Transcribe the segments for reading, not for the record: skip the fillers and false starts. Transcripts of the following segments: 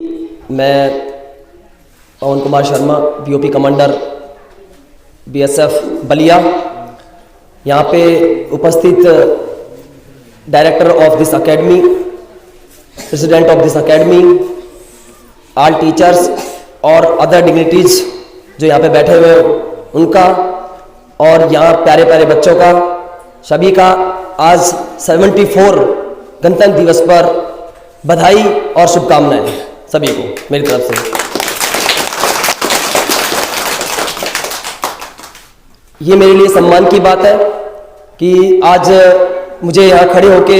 मैं Pawan Kumar Sharma, BOP commander BSF Ballia, यहाँ पे उपस्थित director of this academy, president of this academy, all teachers और अदर डिग्निटीज जो यहाँ पे बैठे हुए उनका, और यहाँ प्यारे प्यारे बच्चों का, सभी का आज 74 गणतंत्र दिवस पर बधाई और शुभकामनाएं सभी को मेरी तरफ से। ये मेरे लिए सम्मान की बात है कि आज मुझे यहाँ खड़े होके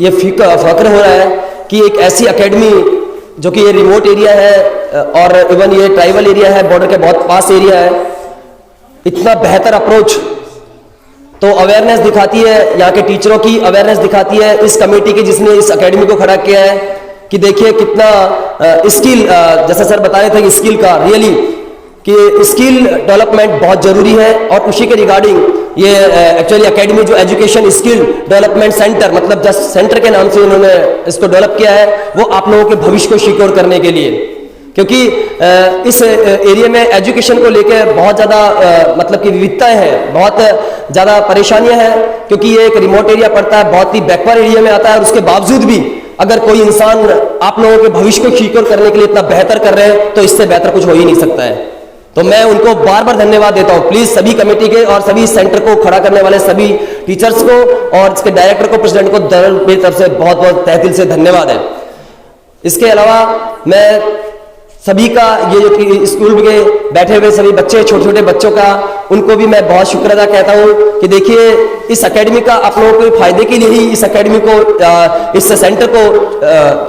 ये फख्र हो रहा है कि एक ऐसी एकेडमी जो कि ये रिमोट एरिया है और इवन ये ट्राइबल एरिया है, बॉर्डर के बहुत पास एरिया है, इतना बेहतर अप्रोच तो अवेयरनेस दिखाती है, यहाँ के टीचरों की अवेयरनेस दिखाती है, इस कमेटी की जिसने इस एकेडमी को खड़ा किया है कि देखिए कितना स्किल, जैसा सर बता रहे थे कि स्किल का रियली कि स्किल डेवलपमेंट बहुत जरूरी है। और उसी के रिगार्डिंग ये एक्चुअली एकेडमी जो एजुकेशन स्किल डेवलपमेंट सेंटर, मतलब जस्ट सेंटर के नाम से उन्होंने इसको डेवलप किया है, वो आप लोगों के भविष्य को सिक्योर करने के लिए, क्योंकि इस एरिया में एजुकेशन को लेकर बहुत ज़्यादा मतलब कि विविधताएं हैं, बहुत ज़्यादा परेशानियां हैं, क्योंकि ये एक रिमोट एरिया पड़ता है, बहुत ही बैकवर्ड एरिया में आता है, और उसके बावजूद भी अगर कोई इंसान आप लोगों के भविष्य को सिक्योर करने के लिए इतना बेहतर कर रहे हैं तो इससे बेहतर कुछ हो ही नहीं सकता है। तो मैं उनको बार बार धन्यवाद देता हूँ। प्लीज सभी कमेटी के और सभी सेंटर को खड़ा करने वाले सभी टीचर्स को और इसके डायरेक्टर को, प्रेसिडेंट को मेरी तरफ से बहुत बहुत तहे दिल से धन्यवाद है। इसके अलावा मैं सभी का, ये जो कि स्कूल के बैठे हुए सभी बच्चे, छोटे छोटे बच्चों का, उनको भी मैं बहुत शुक्र अदा कहता हूँ कि देखिए इस एकेडमी का आप लोगों के फायदे के लिए ही इस एकेडमी को, इस सेंटर को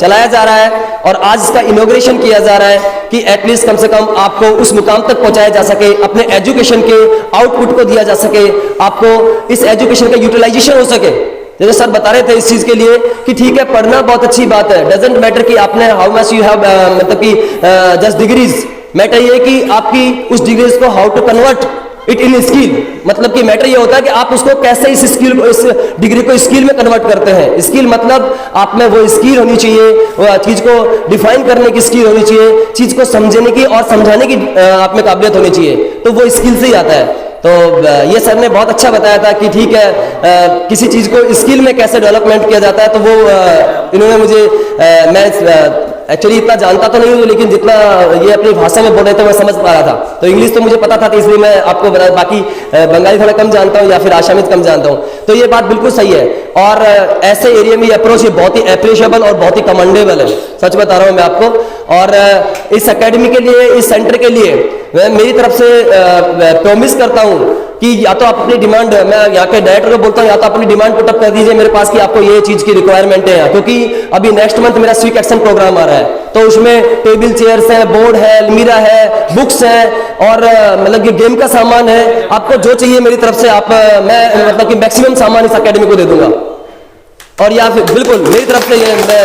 चलाया जा रहा है और आज इसका इनॉग्रेशन किया जा रहा है कि एटलीस्ट कम से कम आपको उस मुकाम तक पहुंचाया जा सके, अपने एजुकेशन के आउटपुट को दिया जा सके, आपको इस एजुकेशन का यूटिलाइजेशन हो सके। जैसे सर बता रहे थे इस चीज के लिए कि ठीक है पढ़ना बहुत अच्छी बात है, डजेंट मैटर कि आपने हाउ मच यू हैव, मतलब कि जस्ट डिग्रीज, मैटर ये कि आपकी उस डिग्रीज को how to convert it in skill, मतलब कि मैटर ये होता है कि आप उसको कैसे इस स्किल को, इस डिग्री को स्किल में कन्वर्ट करते हैं। स्किल मतलब आप में वो स्किल होनी चाहिए, वो चीज को डिफाइन करने की स्किल होनी चाहिए, चीज को समझने की और समझाने की आप में काबिलियत होनी चाहिए, तो वो स्किल से ही आता है। तो ये सर ने बहुत अच्छा बताया था कि ठीक है किसी चीज को स्किल में कैसे डेवलपमेंट किया जाता है, तो वो इन्होंने मुझे, मैं एक्चुअली इतना जानता तो नहीं हूँ, लेकिन जितना ये अपनी भाषा में बोल रहे थे मैं समझ पा रहा था। तो इंग्लिश तो मुझे पता था, तो इसलिए मैं आपको बाकी बंगाली थोड़ा कम जानता हूँ या फिर आसामीज कम जानता हूँ। तो ये बात बिल्कुल सही है और ऐसे एरिया में ये अप्रोच ये बहुत ही एप्रिशिएबल और बहुत ही कमेंडेबल है, सच बता रहा हूँ मैं आपको। और इस एकेडमी के लिए, इस सेंटर के लिए मैं मेरी तरफ से प्रॉमिस करता हूँ कि या तो आप अपनी डिमांड, मैं यहाँ के डायरेक्टर को बोलता हूँ, या तो अपनी डिमांड पुट अप कर दीजिए मेरे पास कि आपको ये चीज की रिक्वायरमेंट है, क्योंकि अभी नेक्स्ट मंथ मेरा स्वीक एक्शन प्रोग्राम आ रहा है, तो उसमें टेबल चेयर्स है, बोर्ड है, अलमीरा है, बुक्स है और मतलब कि गेम का सामान है। आपको जो चाहिए मेरी तरफ से आप, मैं मतलब कि मैक्सिमम सामान इस एकेडमी को दे दूंगा, और या फिर बिल्कुल मेरी तरफ से ये मैं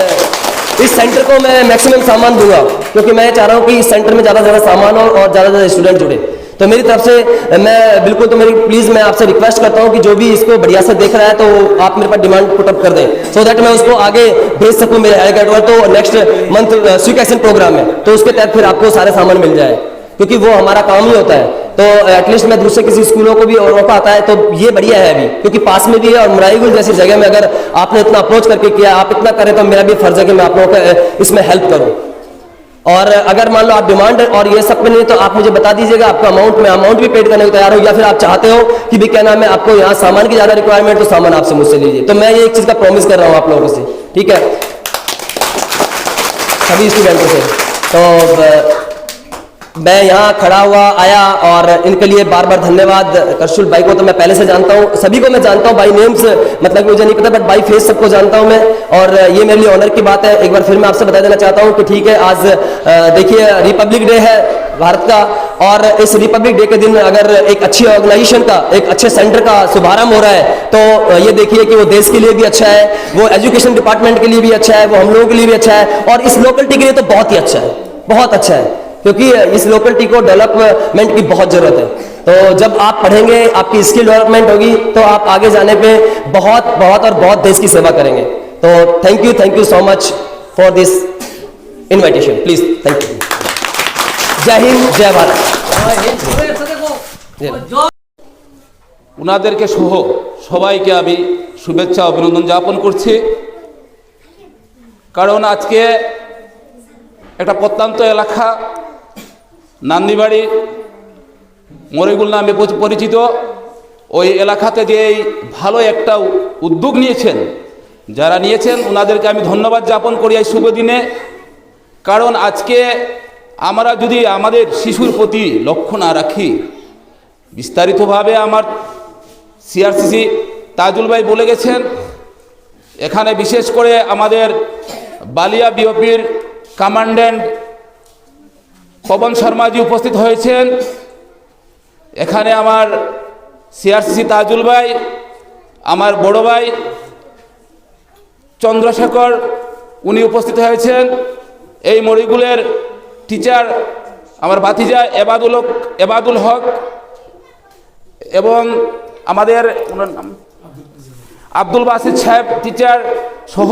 इस सेंटर को मैं मैक्सिमम सामान दूंगा, क्योंकि मैं चाह रहा हूँ कि इस सेंटर में ज्यादा से ज्यादा सामान हो और ज्यादा से ज्यादा स्टूडेंट जुड़े। तो मेरी तरफ से मैं बिल्कुल, तो मेरी प्लीज मैं आपसे रिक्वेस्ट करता हूँ कि जो भी इसको बढ़िया से देख रहा है तो आप मेरे पास डिमांड पुट अप कर दें, सो दैट मैं उसको आगे भेज सकूँ मेरे हाईकमांड। तो नेक्स्ट मंथ स्वीक एक्शन प्रोग्राम है, तो उसके तहत फिर आपको सारे सामान मिल जाए, क्योंकि वो हमारा काम ही होता है। तो एटलीस्ट मैं दूसरे किसी स्कूलों को भी मौका आता है तो ये बढ़िया है अभी, क्योंकि पास में भी है, और मुराईगुल जैसी जगह में अगर आपने इतना अप्रोच करके किया, आप इतना करें, तो मेरा भी फर्ज है कि मैं आप लोगों का इसमें हेल्प करूं। और अगर मान लो आप डिमांड और ये सब में नहीं, तो आप मुझे बता दीजिएगा आपका अमाउंट, मैं अमाउंट भी पेड करने को तैयार हूँ, या फिर आप चाहते हो कि भी क्या नाम है आपको यहाँ सामान की ज्यादा रिक्वायरमेंट, तो सामान आपसे मुझसे लीजिए। तो मैं ये एक चीज का प्रॉमिस कर रहा हूँ आप लोगों से, ठीक है, सभी स्टूडेंटों से। तो मैं यहाँ खड़ा हुआ आया और इनके लिए बार बार धन्यवाद। करशुल भाई को तो मैं पहले से जानता हूँ, सभी को मैं जानता हूँ बाई नेम्स, मतलब मुझे नहीं पता, बट बाई फेस सबको जानता हूँ मैं, और ये मेरे लिए ऑनर की बात है। एक बार फिर मैं आपसे बता देना चाहता हूँ कि ठीक है, आज देखिए रिपब्लिक डे है भारत का, और इस रिपब्लिक डे के दिन अगर एक अच्छी ऑर्गेनाइजेशन का, एक अच्छे सेंटर का शुभारंभ हो रहा है, तो ये देखिए कि वो देश के लिए भी अच्छा है, वो एजुकेशन डिपार्टमेंट के लिए भी अच्छा है, वो हम लोगों के लिए भी अच्छा है, और इस लोकलिटी के लिए तो बहुत ही अच्छा है, बहुत अच्छा है, क्योंकि इस लोकलिटी को डेवलपमेंट की बहुत जरूरत है। तो जब आप पढ़ेंगे, आपकी स्किल डेवलपमेंट होगी, तो आप आगे जाने पे बहुत और बहुत देश की सेवा करेंगे। तो thank you so much for this invitation. Please, thank you. Jai Hind, Jai Bharat. উনাদেরকে সহ সবাইকে আমি শুভেচ্ছা অভিনন্দন জ্ঞাপন করছি। কারণ আজকে একটা প্রত্যন্ত এলাকা নান্দিবাড়ি মরিগুল নামে পরিচিত, ওই এলাকাতে যে এই ভালো একটা উদ্যোগ নিয়েছেন, যারা নিয়েছেন ওনাদেরকে আমি ধন্যবাদ জ্ঞাপন করি এই শুভ দিনে। কারণ আজকে আমরা যদি আমাদের শিশুর প্রতি লক্ষ্য না রাখি, বিস্তারিতভাবে আমার সিআরসিসি তাজুল ভাই বলে গেছেন, এখানে বিশেষ করে আমাদের বালিয়া বিওপির কমান্ড্যান্ট পবন শর্মাজি উপস্থিত হয়েছেন, এখানে আমার সিআরসিসি তাজুল ভাই, আমার বড় ভাই চন্দ্রশেখর উনি উপস্থিত হয়েছেন, এই মরিগুলের টিচার আমার ভাতিজা এবাদুল হক এবং আমাদের ওনার নাম আব্দুল বাসিদ সাহেব টিচার সহ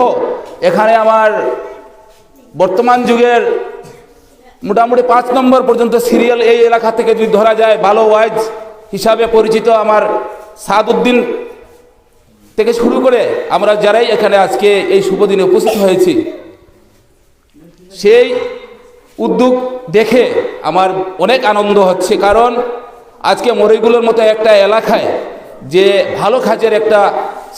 এখানে আমার বর্তমান যুগের মোটামুটি 5 নম্বর পর্যন্ত সিরিয়াল এই এলাকা থেকে যদি ধরা যায় ভালো ওয়াইজ হিসাবে পরিচিত আমার সাদউদ্দিন থেকে শুরু করে আমরা যারাই এখানে আজকে এই শুভ দিনে উপস্থিত হয়েছি, সেই উদ্যোগ দেখে আমার অনেক আনন্দ হচ্ছে। কারণ আজকে মরিগুলোর মতো একটা এলাকায় যে ভালো কাজের একটা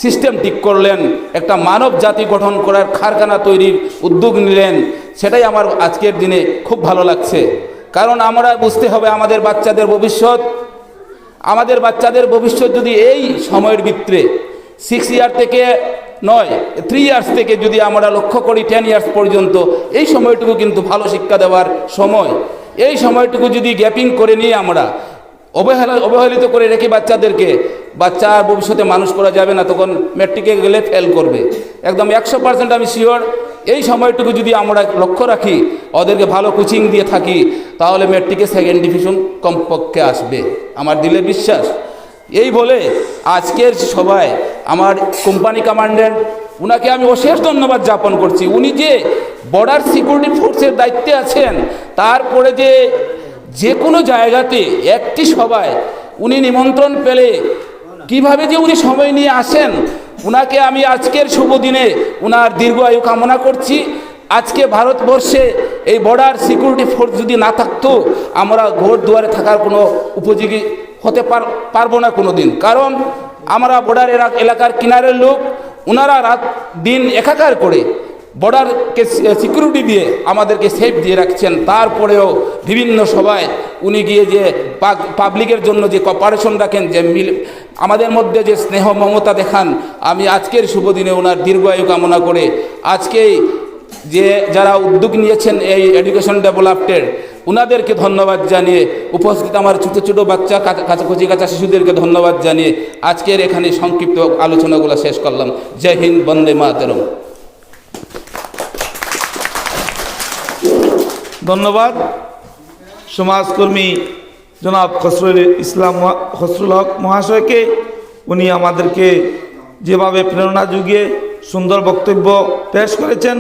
সিস্টেম ঠিক করলেন, একটা মানব জাতি গঠন করার কারখানা তৈরির উদ্যোগ নিলেন, সেটাই আমার আজকের দিনে খুব ভালো লাগছে। কারণ আমরা বুঝতে হবে আমাদের বাচ্চাদের ভবিষ্যৎ যদি এই সময়ের ভিতরে 6 ইয়ার থেকে নয় 3 ইয়ার্স থেকে যদি আমরা লক্ষ্য করি 10 ইয়ার্স পর্যন্ত, এই সময়টুকু কিন্তু ভালো শিক্ষা দেওয়ার সময়। এই সময়টুকু যদি গ্যাপিং করে নিয়ে আমরা অবহেলিত করে রেখে বাচ্চা ভবিষ্যতে মানুষ করা যাবে না, তখন ম্যাট্রিকে গেলে ফেল করবে। একদম 100% আমি শিওর এই সময়টুকু যদি আমরা লক্ষ্য রাখি, ওদেরকে ভালো কোচিং দিয়ে থাকি, তাহলে ম্যাট্রিকে 2nd ডিভিশন কমপক্ষে আসবে, আমার দিলে বিশ্বাস। এই বলে আজকের সবাই আমার কোম্পানি কমান্ড্যান্ট উনাকে আমি অশেষ ধন্যবাদ জ্ঞাপন করছি। উনি যে বর্ডার সিকিউরিটি ফোর্সের দায়িত্বে আছেন, তারপরে যে কোনো জায়গাতে একটি সভায় উনি নিমন্ত্রণ পেলে কিভাবে যে উনি সময় নিয়ে আসেন, উনাকে আমি আজকের শুভ দিনে উনার দীর্ঘ আয়ু কামনা করছি। আজকে ভারতবর্ষে এই বর্ডার সিকিউরিটি ফোর্স যদি না থাকতো, আমরা ঘর দুয়ারে থাকার কোনো উপযোগী হতে পারবো না কোনো দিন। কারণ আমরা বর্ডার এলাকার কিনারের লোক, ওনারা রাত দিন একাকার করে বর্ডারকে সিকিউরিটি দিয়ে আমাদেরকে সেফ দিয়ে রাখছেন। তারপরেও বিভিন্ন সভায় উনি গিয়ে যে পাবলিকের জন্য যে কপারেশন রাখেন, যে আমাদের মধ্যে যে স্নেহ মমতা দেখান, আমি আজকের শুভ দিনে ওনার দীর্ঘায়ু কামনা করে আজকেই যে যারা উদ্যোগ নিয়েছেন এই এডুকেশন ডেভেলপমেন্টের, উনাদেরকে ধন্যবাদ জানিয়ে, উপস্থিত আমার ছোটো ছোটো বাচ্চা কচি কাঁচা শিশুদেরকে ধন্যবাদ জানিয়ে আজকের এখানে সংক্ষিপ্ত আলোচনাগুলো শেষ করলাম। জয় হিন্দ, বন্দে মাতরম। ধন্যবাদ সমাজকর্মী জনাব খসরুল হক মহাশয়কে। উনি আমাদেরকে যেভাবে প্রেরণা যুগিয়ে সুন্দর বক্তব্য পেশ করেছেন,